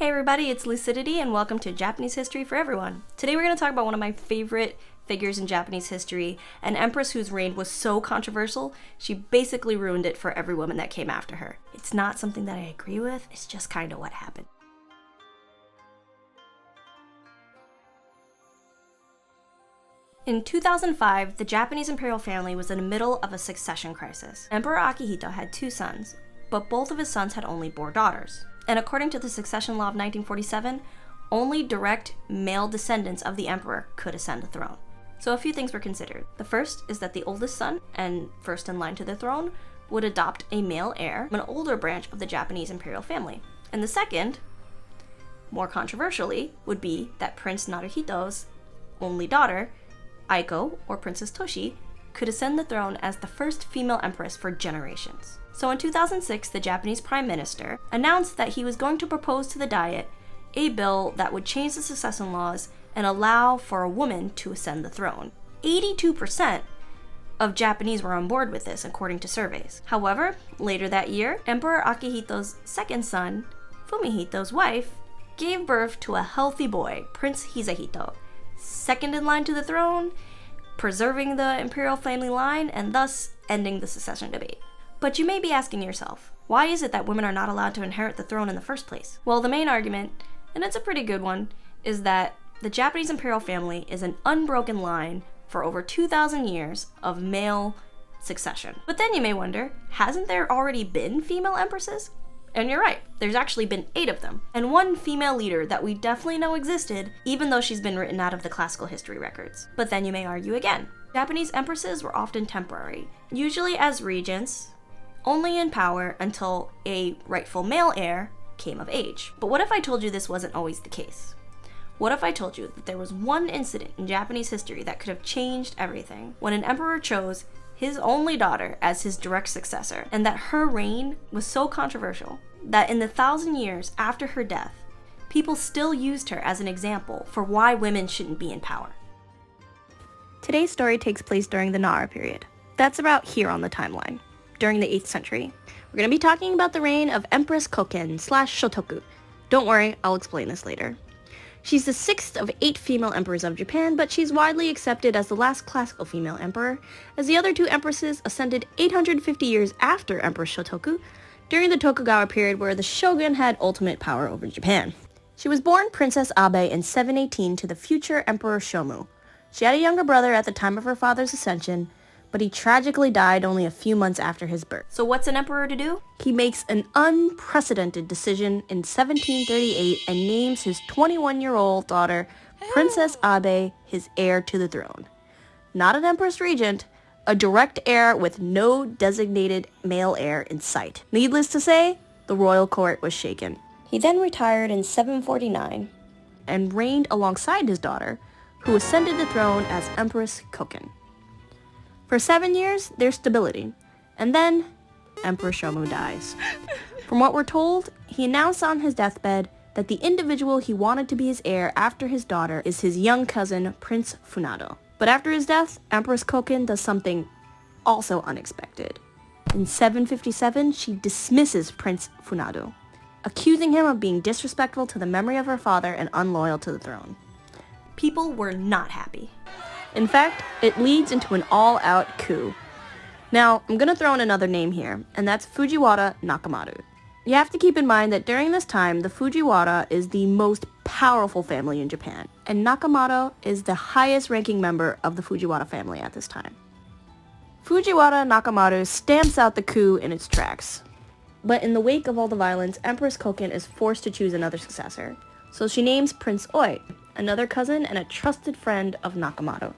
Hey everybody, it's Luciditi and welcome to Japanese History for Everyone. Today we're going to talk about one of my favorite figures in Japanese history, an empress whose reign was so controversial, she basically ruined it for every woman that came after her. It's not something that I agree with, it's just kind of what happened. In 2005, the Japanese imperial family was in the middle of a succession crisis. Emperor Akihito had two sons, but both of his sons had only born daughters. And according to the succession law of 1947, only direct male descendants of the emperor could ascend the throne. So a few things were considered. The first is that the oldest son, and first in line to the throne, would adopt a male heir from an older branch of the Japanese imperial family. And the second, more controversially, would be that Prince Naruhito's only daughter, Aiko, or Princess Toshi, could ascend the throne as the first female empress for generations. So in 2006, the Japanese Prime Minister announced that he was going to propose to the Diet a bill that would change the succession laws and allow for a woman to ascend the throne. 82% of Japanese were on board with this, according to surveys. However, later that year, Emperor Akihito's second son, Fumihito's wife, gave birth to a healthy boy, Prince Hisahito, second in line to the throne, preserving the imperial family line and thus ending the succession debate. But you may be asking yourself, why is it that women are not allowed to inherit the throne in the first place? Well, the main argument, and it's a pretty good one, is that the Japanese imperial family is an unbroken line for over 2,000 years of male succession. But then you may wonder, hasn't there already been female empresses? And you're right, there's actually been 8 of them, and one female leader that we definitely know existed, even though she's been written out of the classical history records. But then you may argue again. Japanese empresses were often temporary, usually as regents, only in power until a rightful male heir came of age. But what if I told you this wasn't always the case? What if I told you that there was one incident in Japanese history that could have changed everything, when an emperor chose his only daughter as his direct successor, and that her reign was so controversial that in the 1,000 years after her death, people still used her as an example for why women shouldn't be in power? Today's story takes place during the Nara period. That's about here on the timeline. During the 8th century. We're going to be talking about the reign of Empress Koken-Shotoku. Don't worry, I'll explain this later. She's the 6th of 8 female emperors of Japan, but she's widely accepted as the last classical female emperor, as the other 2 empresses ascended 850 years after Empress Shotoku, during the Tokugawa period where the shogun had ultimate power over Japan. She was born Princess Abe in 718 to the future Emperor Shomu. She had a younger brother at the time of her father's ascension, but he tragically died only a few months after his birth. So what's an emperor to do? He makes an unprecedented decision in 1738 and names his 21-year-old daughter, Princess Abe, his heir to the throne. Not an empress regent, a direct heir with no designated male heir in sight. Needless to say, the royal court was shaken. He then retired in 749 and reigned alongside his daughter, who ascended the throne as Empress Koken. For 7 years, there's stability, and then Emperor Shomu dies. From what we're told, he announced on his deathbed that the individual he wanted to be his heir after his daughter is his young cousin, Prince Funado. But after his death, Empress Koken does something also unexpected. In 757, she dismisses Prince Funado, accusing him of being disrespectful to the memory of her father and unloyal to the throne. People were not happy. In fact, it leads into an all-out coup. Now, I'm gonna throw in another name here, and that's Fujiwara Nakamaru. You have to keep in mind that during this time, the Fujiwara is the most powerful family in Japan, and Nakamaru is the highest-ranking member of the Fujiwara family at this time. Fujiwara Nakamaru stamps out the coup in its tracks. But in the wake of all the violence, Empress Koken is forced to choose another successor. So she names Prince Oi, another cousin and a trusted friend of Nakamaru.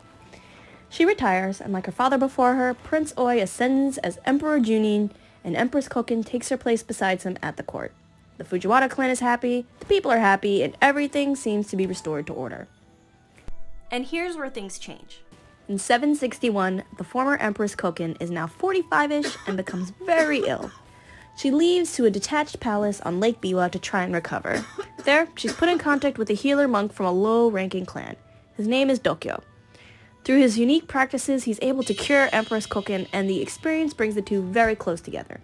She retires, and like her father before her, Prince Oi ascends as Emperor Junin, and Empress Koken takes her place beside him at the court. The Fujiwara clan is happy, the people are happy, and everything seems to be restored to order. And here's where things change. In 761, the former Empress Koken is now 45-ish and becomes very ill. She leaves to a detached palace on Lake Biwa to try and recover. There, she's put in contact with a healer monk from a low-ranking clan. His name is Dokyo. Through his unique practices, he's able to cure Empress Koken, and the experience brings the two very close together.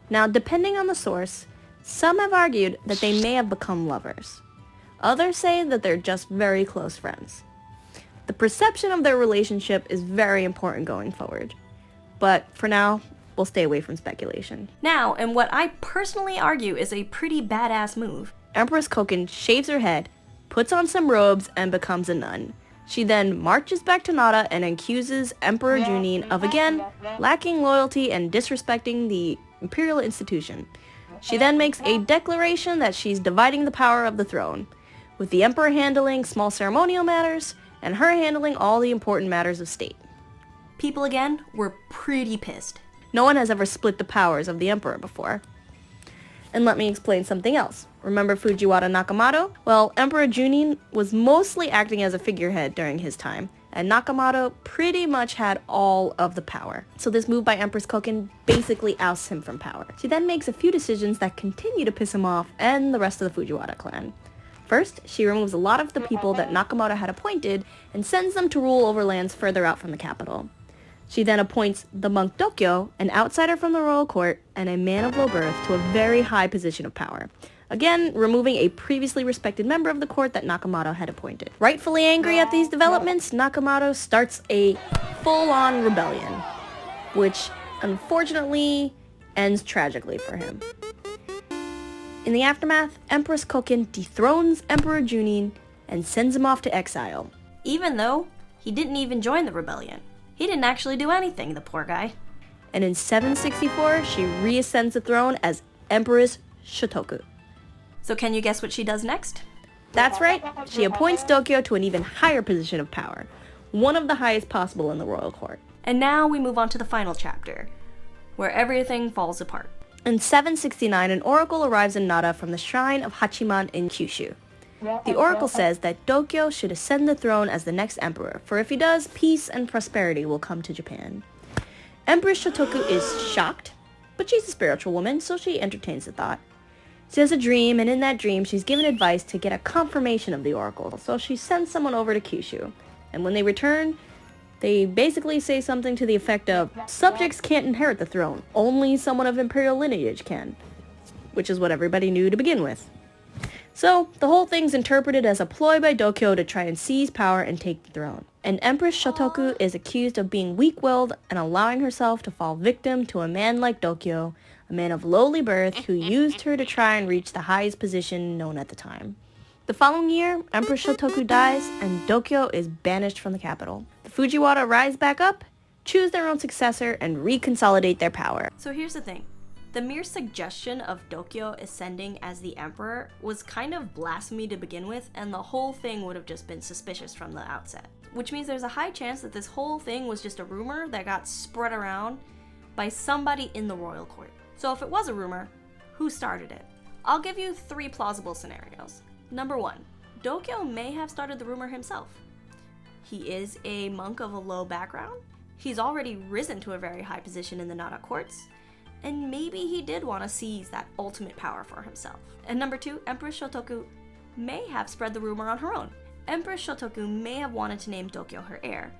Now, depending on the source, Some have argued that they may have become lovers. Others say that they're just very close friends. The perception of their relationship is very important going forward. But for now, we'll stay away from speculation. Now, in what I personally argue is a pretty badass move, Empress Koken shaves her head, puts on some robes, and becomes a nun. She then marches back to Nara and accuses Emperor Junin of again lacking loyalty and disrespecting the imperial institution. She then makes a declaration that she's dividing the power of the throne, with the emperor handling small ceremonial matters and her handling all the important matters of state. People again were pretty pissed. No one has ever split the powers of the emperor before. And let me explain something else. Remember Fujiwara Nakamoto? Well, Emperor Junin was mostly acting as a figurehead during his time, and Nakamoto pretty much had all of the power. So this move by Empress Koken basically ousts him from power. She then makes a few decisions that continue to piss him off and the rest of the Fujiwara clan. First, she removes a lot of the people that Nakamoto had appointed and sends them to rule over lands further out from the capital. She then appoints the Monk Dokyo, an outsider from the royal court and a man of low birth, to a very high position of power. Again, removing a previously respected member of the court that Nakamoto had appointed. Rightfully angry at these developments, Nakamoto starts a full-on rebellion, which unfortunately ends tragically for him. In the aftermath, Empress Koken dethrones Emperor Junin and sends him off to exile. Even though he didn't even join the rebellion. He didn't actually do anything, the poor guy. And in 764, she reascends the throne as Empress Shotoku. So can you guess what she does next? That's right, she appoints Dokyo to an even higher position of power, one of the highest possible in the royal court. And now we move on to the final chapter, where everything falls apart. In 769, an oracle arrives in Nara from the shrine of Hachiman in Kyushu. The oracle says that Dokyo should ascend the throne as the next emperor, for if he does, peace and prosperity will come to Japan. Empress Shotoku is shocked, but she's a spiritual woman, so she entertains the thought. She has a dream, and in that dream, she's given advice to get a confirmation of the oracle, so she sends someone over to Kyushu. And when they return, they basically say something to the effect of, subjects can't inherit the throne, only someone of imperial lineage can. Which is what everybody knew to begin with. So, the whole thing's interpreted as a ploy by Dokyo to try and seize power and take the throne. And Empress Shotoku is accused of being weak-willed and allowing herself to fall victim to a man like Dokyo, a man of lowly birth who used her to try and reach the highest position known at the time. The following year, Empress Shotoku dies and Dokyo is banished from the capital. The Fujiwara rise back up, choose their own successor, and reconsolidate their power. So here's the thing. The mere suggestion of Dokyo ascending as the emperor was kind of blasphemy to begin with, and the whole thing would have just been suspicious from the outset. Which means there's a high chance that this whole thing was just a rumor that got spread around by somebody in the royal court. So if it was a rumor, who started it? I'll give you 3 plausible scenarios. Number 1, Dokyo may have started the rumor himself. He is a monk of a low background, he's already risen to a very high position in the Nara courts, and maybe he did want to seize that ultimate power for himself. And number 2, Empress Shotoku may have spread the rumor on her own. Empress Shotoku may have wanted to name Dokyo her heir,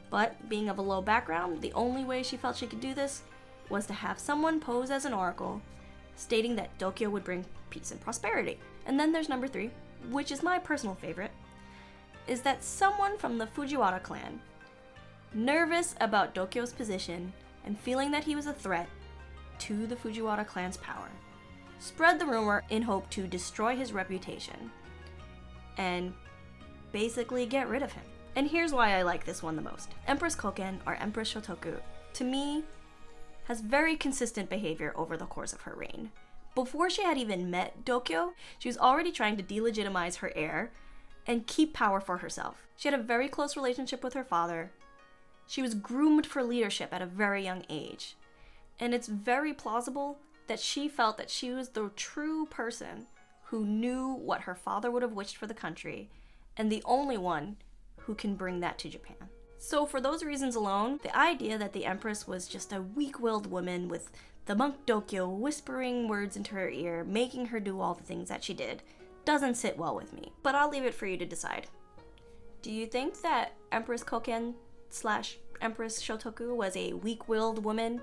but being of a low background, the only way she felt she could do this was to have someone pose as an oracle, stating that Dokyo would bring peace and prosperity. And then there's number 3, which is my personal favorite, is that someone from the Fujiwara clan, nervous about Dokyo's position and feeling that he was a threat to the Fujiwara clan's power, spread the rumor in hope to destroy his reputation and basically get rid of him. And here's why I like this one the most. Empress Koken, or Empress Shotoku, to me, has very consistent behavior over the course of her reign. Before she had even met Dokyo, she was already trying to delegitimize her heir and keep power for herself. She had a very close relationship with her father. She was groomed for leadership at a very young age. And it's very plausible that she felt that she was the true person who knew what her father would have wished for the country, and the only one who can bring that to Japan. So for those reasons alone, the idea that the Empress was just a weak-willed woman with the Monk Dokyo whispering words into her ear, making her do all the things that she did, doesn't sit well with me. But I'll leave it for you to decide. Do you think that Empress Koken / Empress Shotoku was a weak-willed woman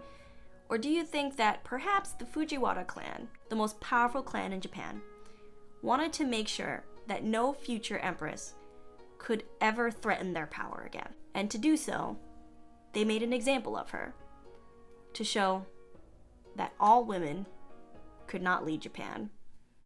Or do you think that perhaps the Fujiwara clan, the most powerful clan in Japan, wanted to make sure that no future empress could ever threaten their power again? And to do so, they made an example of her to show that all women could not lead Japan